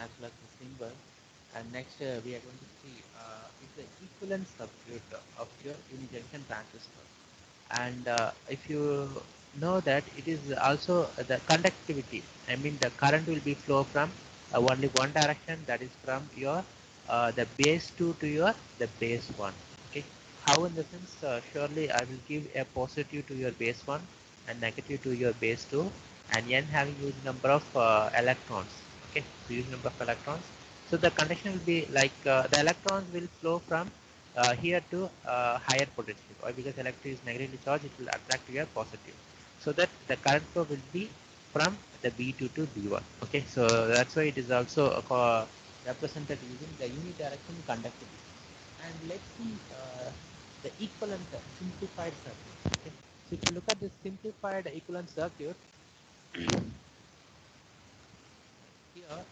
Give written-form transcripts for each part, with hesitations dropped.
as well as the symbol. And next we are going to see is the equivalent circuit of your unijunction transistor. And if you know that it is also the conductivity, I mean the current will be flow from only one direction, that is from your the base 2 to your the base 1. Okay, how in the sense surely I will give a positive to your base 1 and negative to your base 2, and n having huge number of electrons. Okay, so huge number of electrons, so the conduction will be like the electrons will flow from here to higher potential, or because electric is negatively charged, it will attract to your positive, so that the current flow will be from the B2 to B1. Okay, so that's why it is also represented using the unidirectional conductivity. And let's see the equivalent simplified circuit. Okay, so if you look at this simplified equivalent circuit, here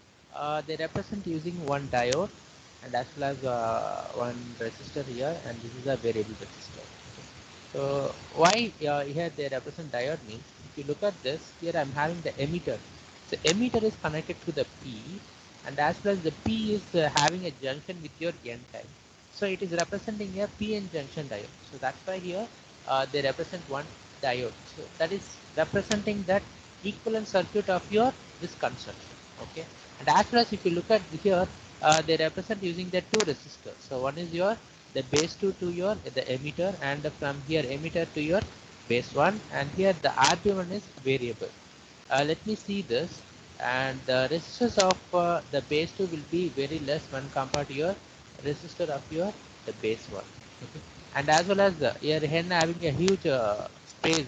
they represent using one diode and as well as one resistor here, and this is a variable resistor. So why here they represent diode means, if you look at this, here I'm having the emitter. So emitter is connected to the P, and as well as the P is having a junction with your N type. So it is representing a PN junction diode. So that's why here they represent one diode. So that is representing that equivalent circuit of your this construction. Okay, and as well as if you look at here, they represent using the two resistors. So one is your the base 2 to your the emitter, and from here emitter to your base 1, and here the RB1 is variable. Let me see this, and the resistance of the base 2 will be very less when compared to your resistor of your the base 1. Okay, and as well as here hen having a huge space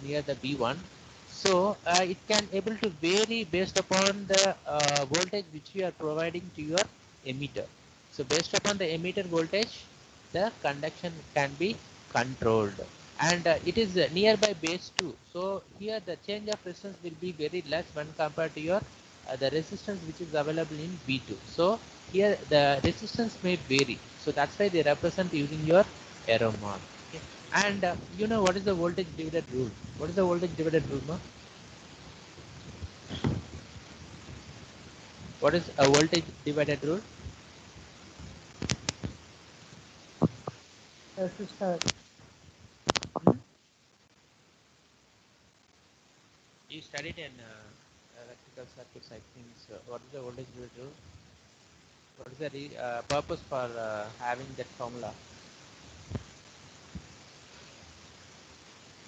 near the B1, so it can able to vary based upon the voltage which you are providing to your emitter. So based upon the emitter voltage, the conduction can be controlled, and it is nearby base 2. So here the change of resistance will be very less when compared to your the resistance which is available in B2. So here the resistance may vary. So that's why they represent using your arrow mark. Okay. And you know what is the voltage divided rule? What is the voltage divided rule, ma? What is a voltage divided rule? resistor. Hmm? You studied in electrical circuits, I think. So what is the voltage divided rule? What is the purpose for having that formula?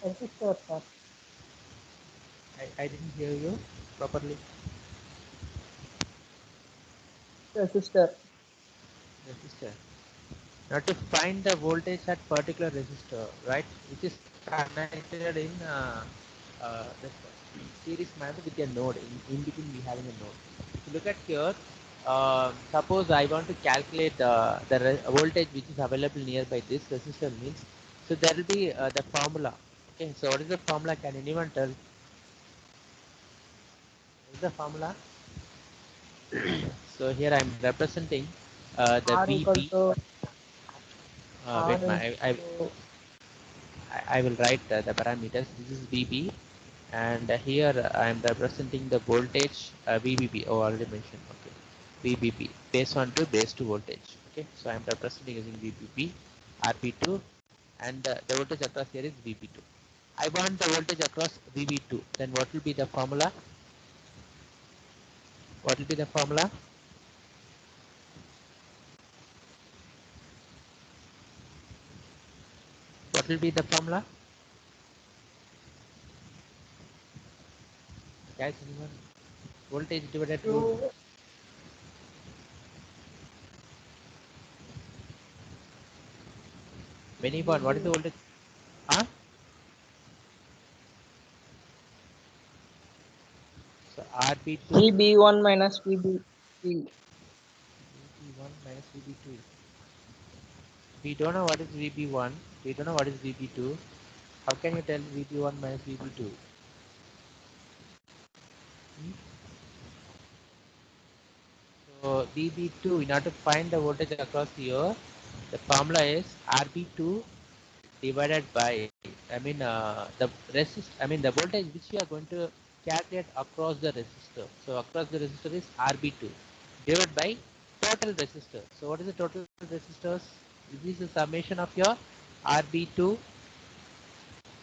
Resistor, sir. I didn't hear you properly. Resistor. Resistor. Now to find the voltage at particular resistor, right, which is connected in the series manner with a node. In between we having a node. If you look at here, suppose I want to calculate the voltage which is available nearby this resistor means, so there will be the formula. Okay, so what is the formula? Can anyone tell? What is the formula? So here I am representing the R equal VB. to R Wait, into I will write the parameters. This is VB, and here I am representing the voltage VBB. Oh, already mentioned. Okay, VBB base 1 to base 2 voltage. Okay, so I am representing using VBB, RB2, and the voltage across here is VB2. I want the voltage across VB2. Then what will be the formula? What will be the formula? What will be the formula? Guys, anyone? Voltage divided rule. Q Anyone? What is the VB voltage? Huh? So RB2, VB1 minus VB3. VB1 minus VB2. We don't know what is VB1. We don't know what is VB2. How can you tell VB1 minus VB2? Hmm? So VB2, in order to find the voltage across here, the formula is RB2 divided by, the voltage which you are going to calculate across the resistor. So across the resistor is RB2 divided by total resistors. So what is the total resistors? This is the summation of your RB2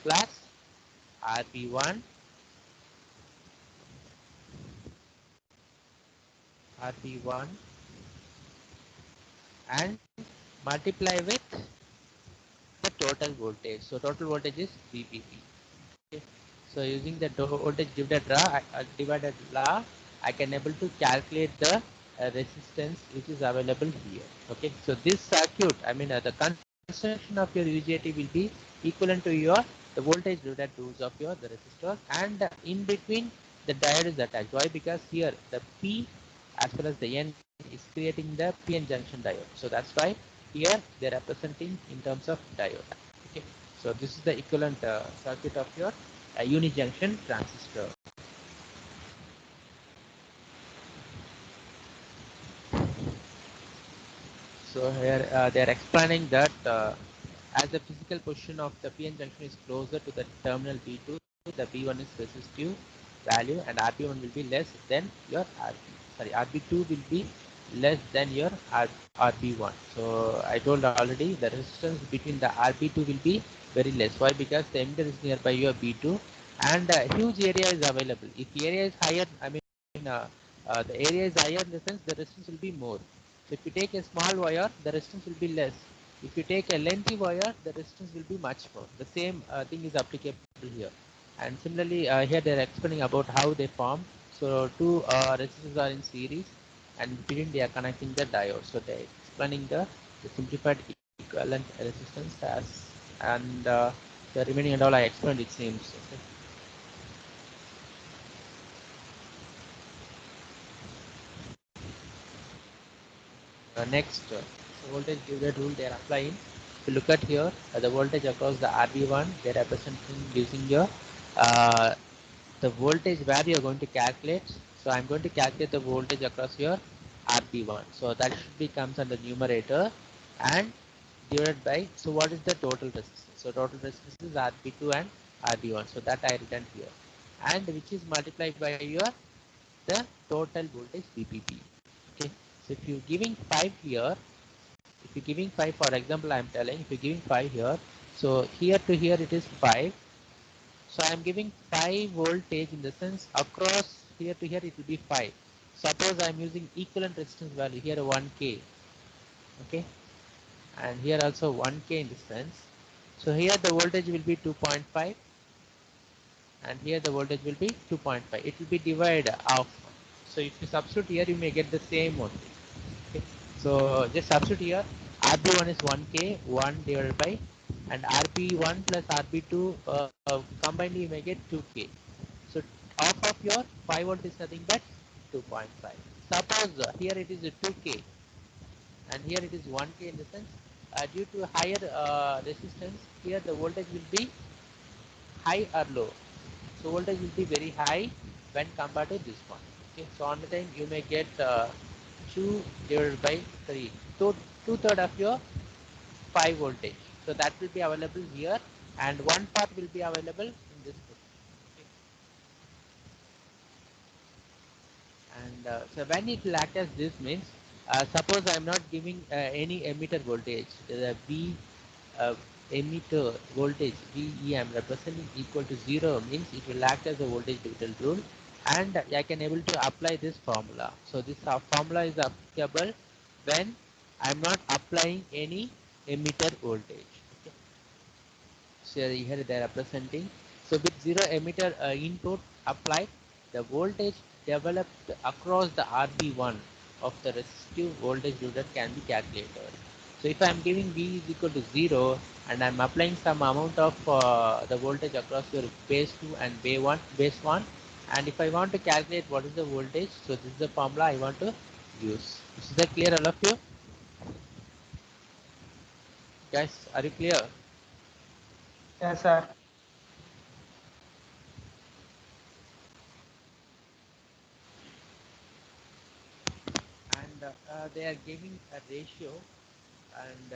plus RB1, RB1 and multiply with the total voltage. So total voltage is VPP. Okay. So using the voltage divided law, I can able to calculate the resistance which is available here. Okay. So this circuit, I mean the construction of your UJT will be equivalent to your the voltage divided dose of your the resistor, and in between the diode is attached. Why? Because here the P as well as the N is creating the PN junction diode. So that's why here they are representing in terms of diode. Okay. So this is the equivalent circuit of your unijunction transistor. So here they are explaining that as the physical position of the PN junction is closer to the terminal B2, the B1 is resistive value and RB1 will be less than your RB2 will be less than your RB1. So I told already the resistance between the RB2 will be very less. Why? Because the emitter is nearby your B2 and huge area is available. If area is higher, I mean the area is higher in the sense the resistance will be more. So if you take a small wire, the resistance will be less. If you take a lengthy wire, the resistance will be much more. The same thing is applicable here. And similarly, here they are explaining about how they form. So two resistors are in series, and between they are connecting the diode. So they are explaining the simplified equivalent resistance as, and the remaining and all I explained it seems. Okay. Next, the voltage divided rule they are applying. If you look at here, the voltage across the RB1, they are representing using your uh, the voltage where you are going to calculate. So I'm going to calculate the voltage across your RB1. So that should be comes under numerator and divided by. So what is the total resistance? So total resistance is RB2 and RB1. So that I written here, and which is multiplied by your the total voltage VPP. Okay. So if you're giving 5 here, if you're giving 5, for example, I'm telling if you're giving 5 here, so here to here it is 5. So I'm giving 5 voltage in the sense across here to here it will be 5. Suppose I'm using equivalent resistance value here 1K. Okay. And here also 1K in this sense. So here the voltage will be 2.5 and here the voltage will be 2.5. It will be divided off. So if you substitute here, you may get the same voltage. Okay. So just substitute here. RB1 is 1K, 1 divided by, and RB1 plus RB2 combined you may get 2K. So off of your 5 volt is nothing but 2.5. Suppose here it is a 2K and here it is 1K in the sense due to higher resistance, here the voltage will be high or low. So voltage will be very high when compared to this one. Okay, so on the time you may get 2 divided by 3, so two-third of your 5 voltage. So that will be available here, and one part will be available in this position. Okay. And so when it will act as this means, suppose I am not giving any emitter voltage, the V uh, emitter voltage VE I am representing equal to 0 means it will act as a voltage divider rule, and I can able to apply this formula. So this formula is applicable when I am not applying any emitter voltage. Okay. So here they are representing. So with zero emitter input applied, the voltage developed across the RB1 of the resistive voltage divider can be calculated. So if I am giving V is equal to 0 and I am applying some amount of the voltage across your base 2 and base 1, and if I want to calculate what is the voltage, so this is the formula I want to use. Is that clear all of you? Guys, are you clear? Yes, sir. And they are giving a ratio, and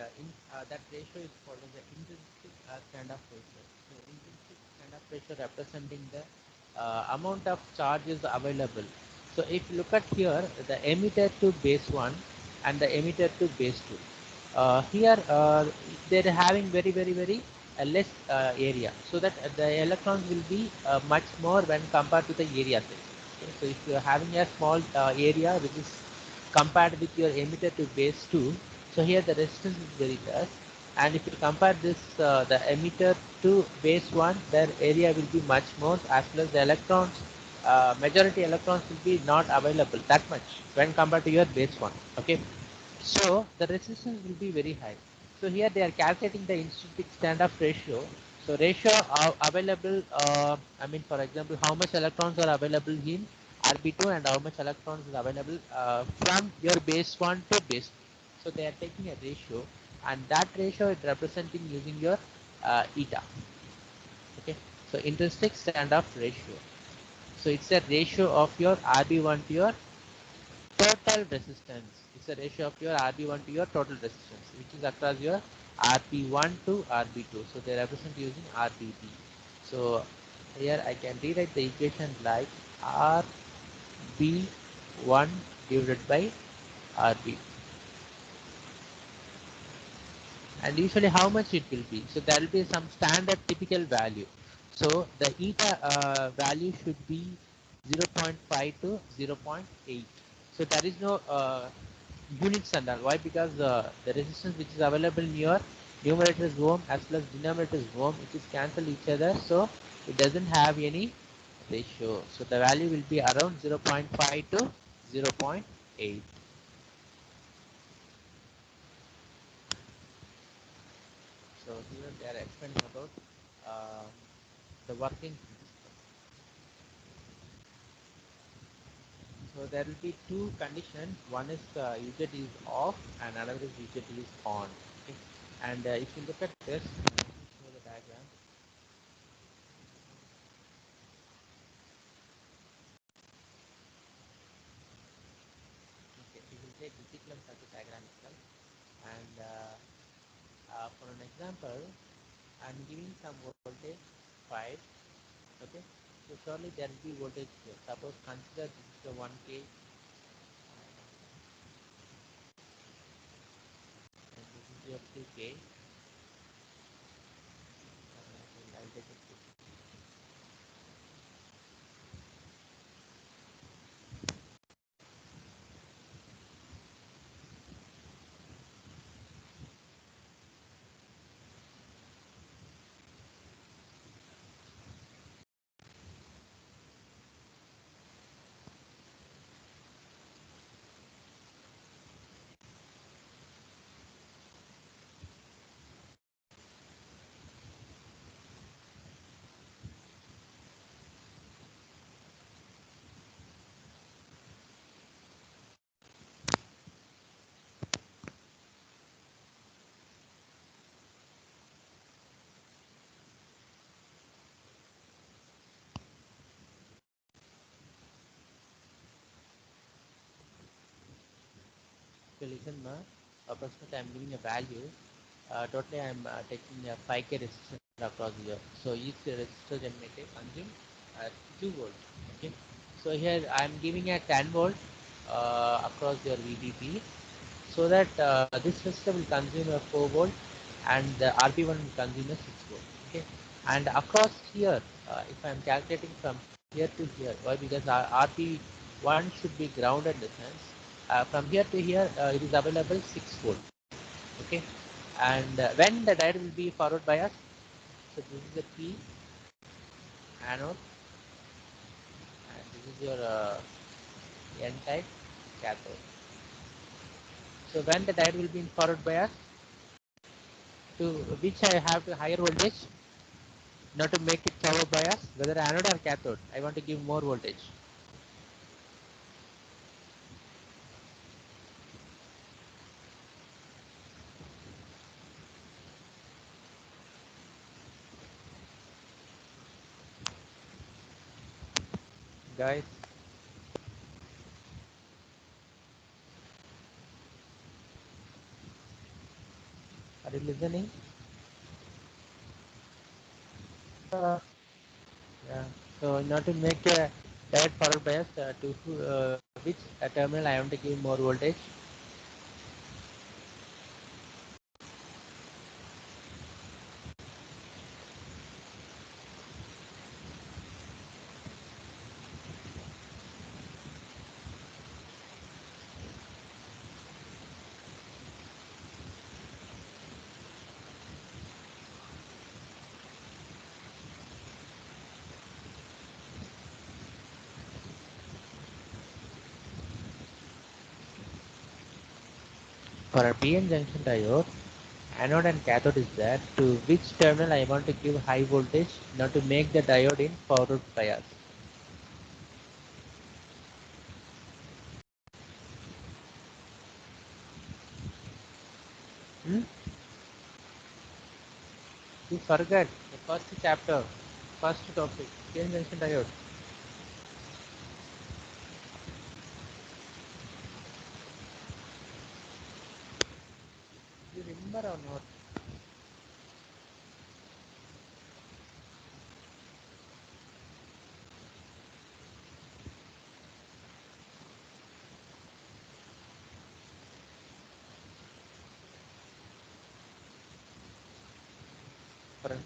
that ratio is called as the intrinsic standoff ratio. So intrinsic standoff ratio representing the amount of charges available So if you look at here, the emitter to base 1 and the emitter to base 2. Here they're having very less area, so that the electrons will be much more when compared to the area size. Okay? So if you're having a small area which is compared with your emitter to base 2, so here the resistance is very less. And if you compare this, the emitter to base 1, their area will be much more, as well as the electrons, majority electrons will be not available that much when compared to your base 1. Okay, so the resistance will be very high. So here they are calculating the intrinsic standoff ratio. So ratio of available, I mean, for example, how much electrons are available in RB2 and how much electrons is available from your base 1 to base 2. So they are taking a ratio, and that ratio is representing using your eta. Okay, so intrinsic standoff ratio. So it's a ratio of your RB1 to your total resistance. It's a ratio of your RB1 to your total resistance, which is across your RB1 to RB2. So they represent using RBB. So here I can rewrite the equation like RB1 divided by RB. And usually how much it will be? So there will be some standard typical value. So the eta value should be 0.5 to 0.8. So there is no units and all. Why? Because the resistance which is available in your numerator is ohm as well as denominator is ohm, which is cancel each other. So it doesn't have any ratio. So the value will be around 0.5 to 0.8. So here they are explaining about uh, the working principle. So there will be two conditions. One is UJT is off and another is UJT is on. Okay? And if you look at this, show the diagram. Okay, we will take the equivalent circuit diagram itself. And for an example, I'm giving some voltage 5. Okay, so surely there will be voltage here. Suppose consider this is the 1K and this is your 2K. I'll take it. So listen, approximately I'm giving a value. Totally I'm taking a 5K resistance across here. So each resistor generated consume 2 volts. Okay. So here I'm giving a 10 volt across your VDP, so that this resistor will consume a 4 volt and the RP1 will consume a 6 volt. Okay. And across here, if I'm calculating from here to here, why? Because our RP1 should be grounded in the sense from here to here it is available 6 volt. Okay, and when the diode will be forward bias, so this is the P anode and this is your N type cathode. So when the diode will be in forward bias, to which I have to higher voltage, not to make it forward bias, whether anode or cathode, I want to give more voltage. Guys, are you listening? Uh, Yeah. So not to make diode forward bias to which terminal I want to give more voltage. For a PN junction diode, anode and cathode is there. To which terminal I want to give high voltage now to make the diode in forward bias. Hmm? You forget the first chapter, first topic, PN junction diode. You remember or not? For an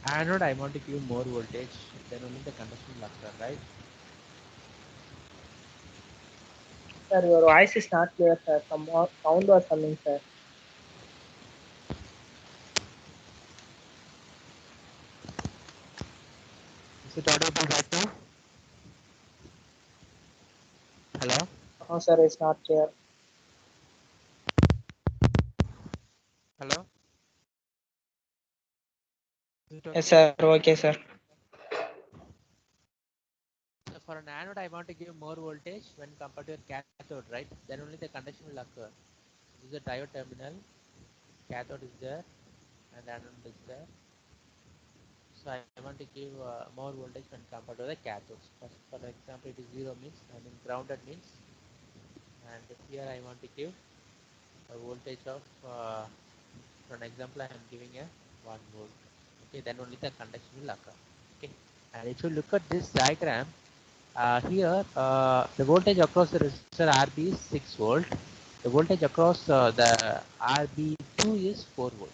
anode, I want to give more voltage, then only the conduction will occur, right? Sir, your voice is not clear, sir. Some sound was coming, sir. Is it audible right now? Hello? No, sir, it's not clear. Hello? Is it Yes, okay? sir. Okay, sir. For an anode, I want to give more voltage when compared to a cathode, right? Then only the conduction will occur. This is a diode terminal, cathode is there, and anode is there. So I want to give more voltage when compared to the cathodes. For example, it is 0 means, I mean grounded means, and here I want to give a voltage of, for an example, I am giving a 1 volt. Okay, then only the conduction will occur. Okay, and if you look at this diagram, here the voltage across the resistor RB is 6 volt. The voltage across the RB2 is 4 volt.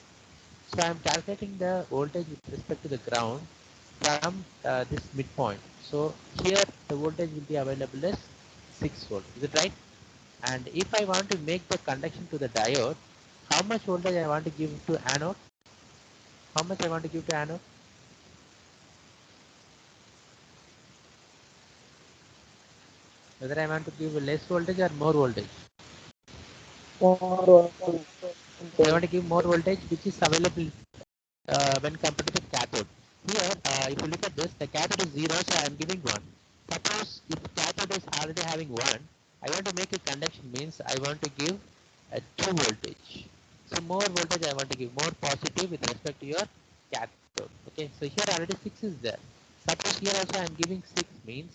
So I am calculating the voltage with respect to the ground from this midpoint. So here the voltage will be available as 6 volt. Is it right? And if I want to make the conduction to the diode, how much voltage I want to give to anode? How much I want to give to anode? Whether I want to give less voltage or more voltage? More I want to give more voltage which is available when compared to the cathode. Here, if you look at this, the cathode is 0, so I am giving 1. Suppose if cathode is already having 1, I want to make a conduction means I want to give a 2 voltage. So more voltage I want to give, more positive with respect to your cathode. Okay, so here already 6 is there. Suppose here also I am giving 6 means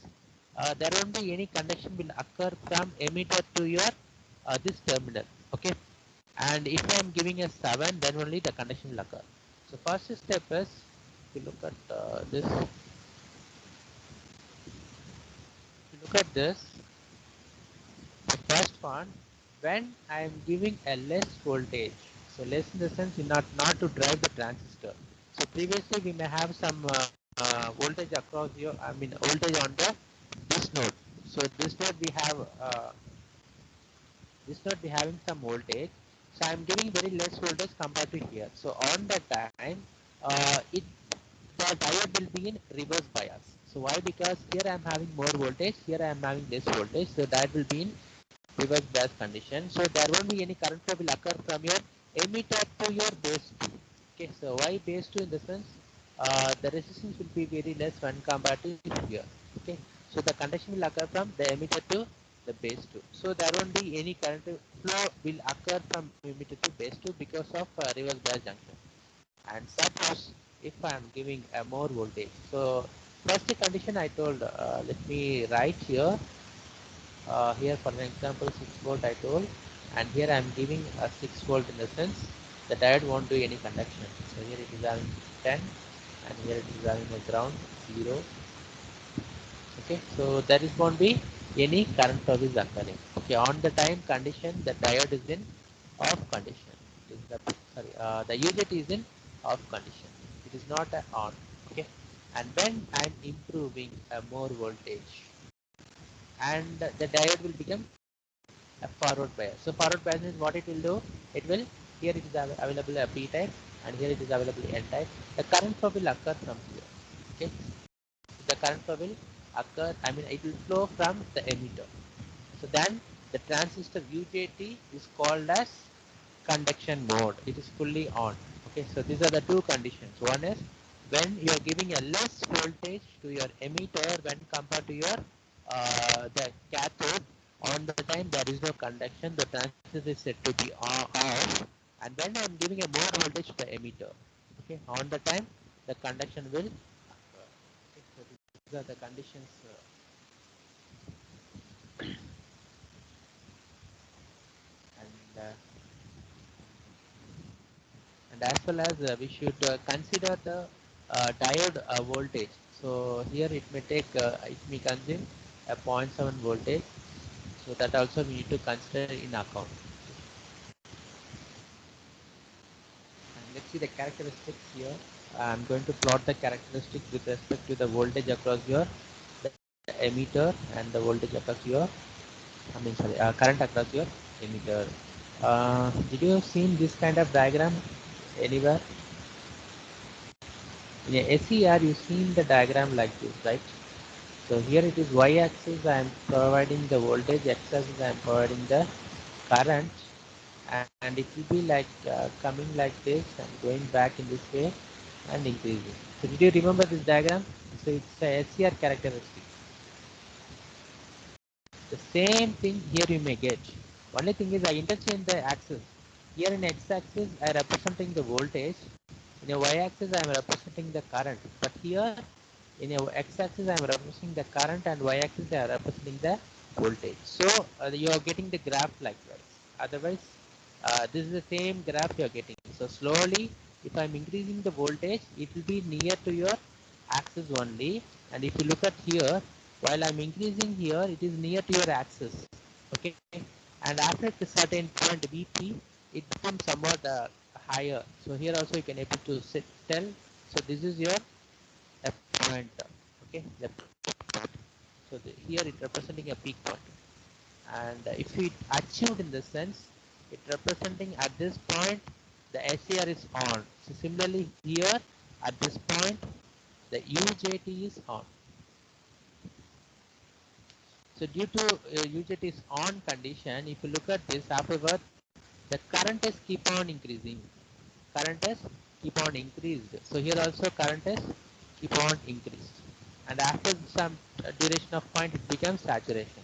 there won't be any conduction will occur from emitter to your this terminal. Okay, and if I am giving a 7, then only the conduction will occur. So first step is, if you look at this, the first one, when I am giving a less voltage, so less in the sense not to drive the transistor. So previously we may have some voltage across your, I mean voltage on the this node. So this node we have this node be having some voltage. So I'm giving very less voltage compared to here. So on that time, it the diode will be in reverse bias. So why? Because here I am having more voltage, here I am having less voltage. So that will be in reverse bias condition. So there won't be any current flow will occur from your emitter to your base 2. Okay, so why base 2 in the sense the resistance will be very less when compared to here. Okay, so the conduction will occur from the emitter to the base 2. So there won't be any current flow will occur from emitter to base 2 because of reverse bias junction. And suppose if I am giving a more voltage, so first condition I told, let me write here. Here for an example 6 volt I told, and here I am giving a 6 volt in the sense the diode won't do any conduction. So here it is having 10, and here it is having a ground 0. So Okay, so there is won't be any current flow is occurring. Okay, on the time condition the diode is in off condition. It is the UJT is in off condition. It is not on. Okay, and when I'm improving more voltage, and the diode will become a forward bias. So forward bias means what it will do? It will, here it is available a P type and here it is available N type. The current flow will occur from here. Okay, the current flow will occur. I mean, it will flow from the emitter. So then the transistor UJT is called as conduction mode. It is fully on. Okay, so these are the two conditions. One is when you are giving a less voltage to your emitter when compared to your the cathode. On the time there is no conduction, the transistor is said to be off. And when I am giving a more voltage to the emitter, okay, on the time the conduction will occur. Okay, so these are the conditions. And and as well as we should consider the diode voltage. So here it may take it may consume a zero point 0.7 voltage, so that also we need to consider in account. And let's see the characteristics here. I'm going to plot the characteristics with respect to the voltage across your the emitter and the voltage across your current across your emitter. Did you seen this kind of diagram anywhere? In a SER, you've seen the diagram like this, right? So here it is y-axis, I am providing the voltage, x-axis I am providing the current, and it will be like coming like this and going back in this way and increasing. So did you remember this diagram? So it's a SER characteristic. The same thing here you may get. Only thing is I interchange the axis. Here in x-axis I am representing the voltage. In a y-axis I am representing the current. But here in a x-axis I am representing the current and y-axis I am representing the voltage. So you are getting the graph like this. Otherwise, this is the same graph you are getting. So slowly, if I am increasing the voltage, it will be near to your axis only. And if you look at here, while I'm increasing here, it is near to your axis. Okay, and after a certain point Vp, it becomes somewhat higher. So here also you can able to tell. So this is your point. Okay, so here it representing a peak point. And if it achieved in the sense, it representing at this point the SCR is on. So similarly here at this point the UJT is on. So due to UJT is on condition, if you look at this afterward, the current is keep on increasing. Current is keep on increased. So here also current is keep on increased. And after some duration of point, it becomes saturation.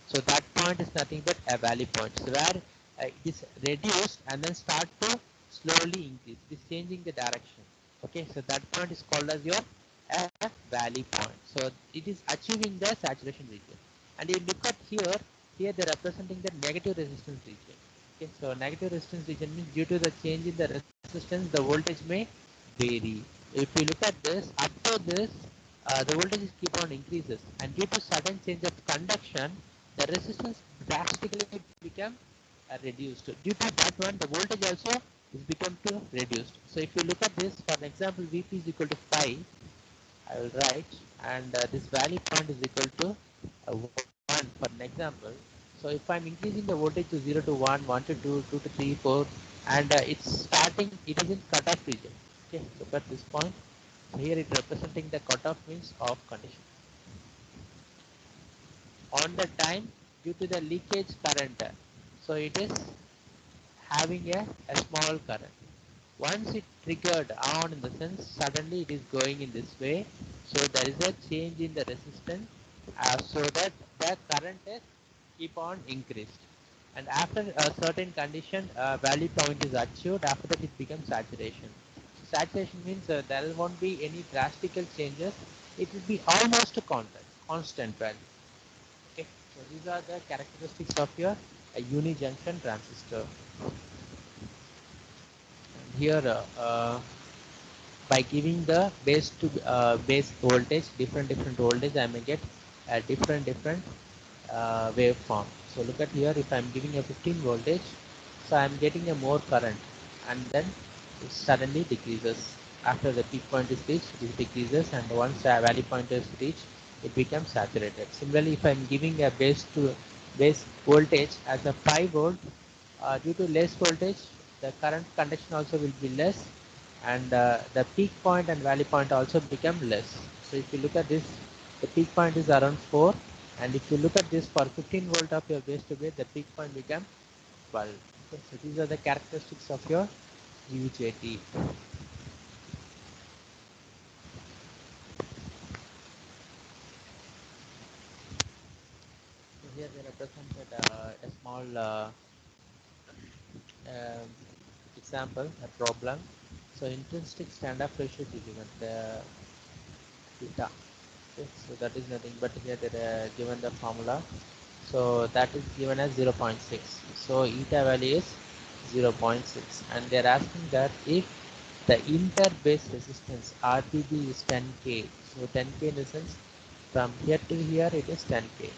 So that point is nothing but a valley point. So where it is reduced and then start to slowly increase. It is changing the direction. Okay, so that point is called as your valley point. So it is achieving the saturation region. And you look at here they are representing the negative resistance region. Okay, so negative resistance region means due to the change in the resistance, the voltage may vary. If you look at this, after this, the voltage keep on increases, and due to sudden change of conduction, the resistance drastically become reduced. Due to that one, the voltage also is become to reduced. So if you look at this, for example, Vp is equal to 5, I will write, and this value point is equal to 1 for an example. So if I'm increasing the voltage to 0 to 1, 1 to 2, 2 to 3, 4, and it's starting, it is in cutoff region. Okay, look at this point. So here it representing the cutoff means off condition. On the time, due to the leakage current, so it is having a small current. Once it triggered on in the sense, suddenly it is going in this way. So there is a change in the resistance so that the current is keep on increased. And after a certain condition, value point is achieved, after that it becomes saturation. Saturation means there won't be any drastic changes. It will be almost constant value. Okay, so these are the characteristics of your unijunction transistor. And here by giving the base to base voltage, different voltage, I may get a different waveform. So look at here, if I'm giving a 15 voltage, so I'm getting a more current, and then it suddenly decreases. After the peak point is reached, it decreases, and once the valley point is reached, it becomes saturated. Similarly, if I'm giving a base voltage as a 5 volt, due to less voltage, the current conduction also will be less, and the peak point and valley point also become less. So if you look at this, the peak point is around 4, and if you look at this for 15 volt of your base to base, the peak point become 12. Okay, so these are the characteristics of your UJT. So here they represented a small um, example, a problem. So intrinsic stand-up ratio is given, the theta. Okay, so that is nothing but here they given the formula. So that is given as 0.6. So eta value is 0.6, and they're asking that if the inter-base resistance RBB is 10K, so 10K in the sense from here to here it is 10K.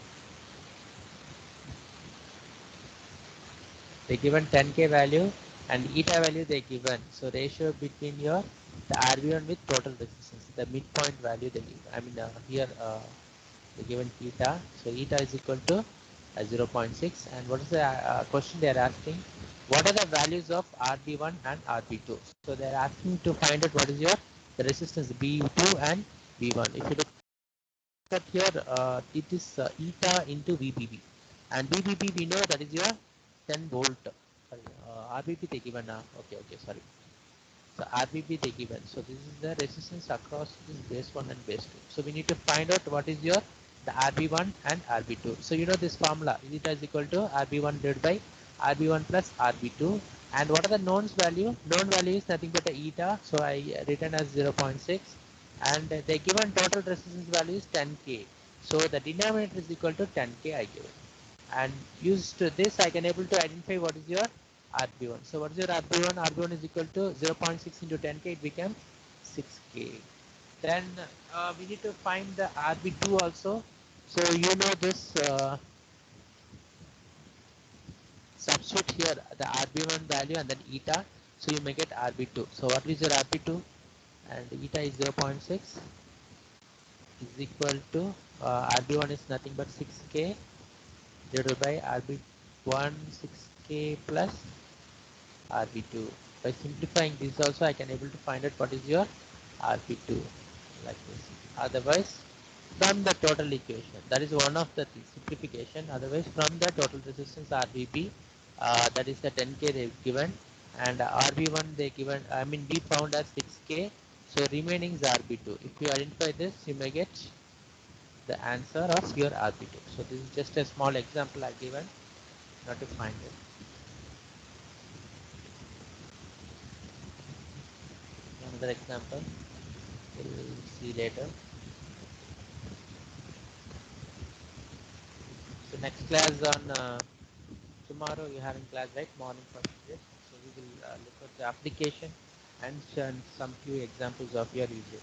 They given 10K value and eta value they given. So ratio between your the RB1 with total resistance, the midpoint value they give. I mean here they given eta. So eta is equal to 0.6. And what is the question they are asking? What are the values of RB1 and RB2? So they are asking to find out what is your the resistance B2 and B1. If you look at here, it is eta into VBB, and VBB we know that is your 10 volt. Sorry, RBB they given now. Okay, sorry. So RBB they given. So this is the resistance across this base 1 and base 2. So we need to find out what is your the RB1 and RB2. So you know this formula, eta is equal to RB1 divided by RB1 plus RB2. And what are the knowns value? Known value is nothing but a eta. So I written as 0.6, and the given total resistance value is 10K. So the denominator is equal to 10K I given. And used to this, I can able to identify what is your RB1. So what is your RB1? RB1 is equal to 0.6 into 10K, it becomes 6K. Then we need to find the RB2 also. So you know this, substitute here the RB1 value and then eta. So you may get RB2. So what is your RB2? And eta is 0.6 is equal to RB1 is nothing but 6K divided by RB1 6K plus RB2. By simplifying this also, I can able to find out what is your RB2 like this. Otherwise, from the total equation, that is one of the simplification. Otherwise, from the total resistance RBB, that is the 10K they've given, and RB1 they given. I mean, we found as 6K. So remaining is RB2. If you identify this, you may get the answer of your RB2. So this is just a small example I've given, not to find it. Another example we'll see later. So next class on tomorrow you're having class right morning first period. So we will look at the application and some few examples of your usage.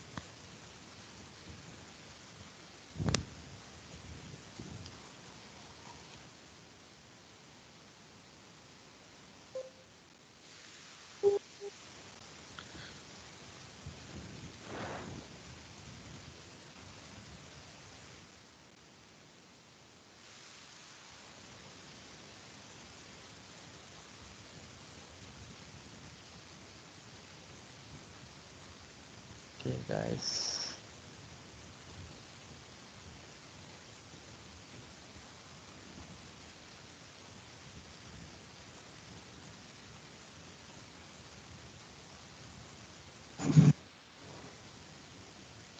Okay guys.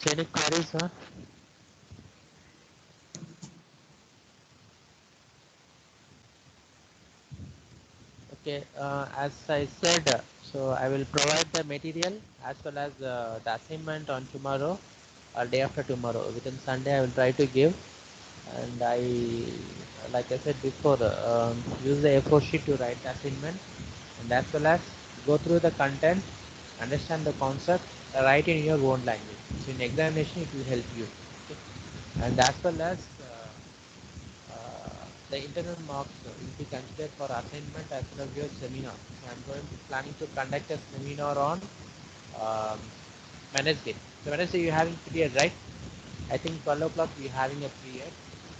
Any queries, huh? Okay, as I said, so I will provide the material as well as the assignment on tomorrow or day after tomorrow. Within Sunday, I will try to give, and I, like I said before, use the A4 sheet to write the assignment, and as well as go through the content, understand the concept, write in your own language. So in examination, it will help you. Okay? And as well as the internal marks will be considered for assignment as well as your seminar. So I'm planning to conduct a seminar on um, Wednesday. So Wednesday you're having period, right? I think 12 o'clock we're having a period.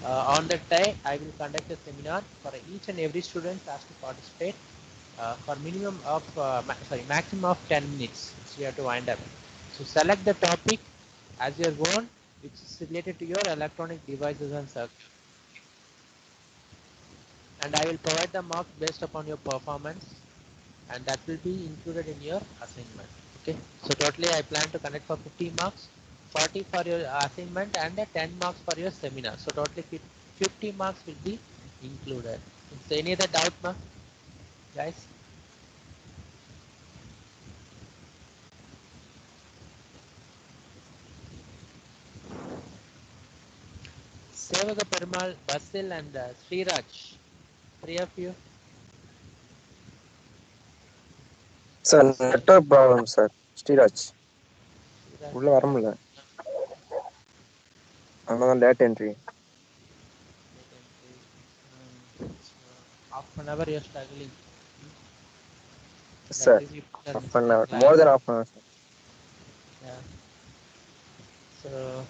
On that day, I will conduct a seminar for each and every student has to participate for minimum of maximum of 10 minutes. So you have to wind up. So select the topic as your own, which is related to your electronic devices and circuits, and I will provide the marks based upon your performance, and that will be included in your assignment. Okay, so totally I plan to connect for 50 marks, 40 for your assignment, and 10 marks for your seminar. So totally 50 marks will be included. Is there any other doubt, guys? Sevaka Perumal, Basil, and Sriraj. Three of you. Sir Basil, network problem sir. Sriraj Sriraj, உள்ள வர முடியல, அதனால தான் data entry. half an hour you're struggling. That sir is you are half missing an the hour, class. more than half an hour, sir. Yeah. So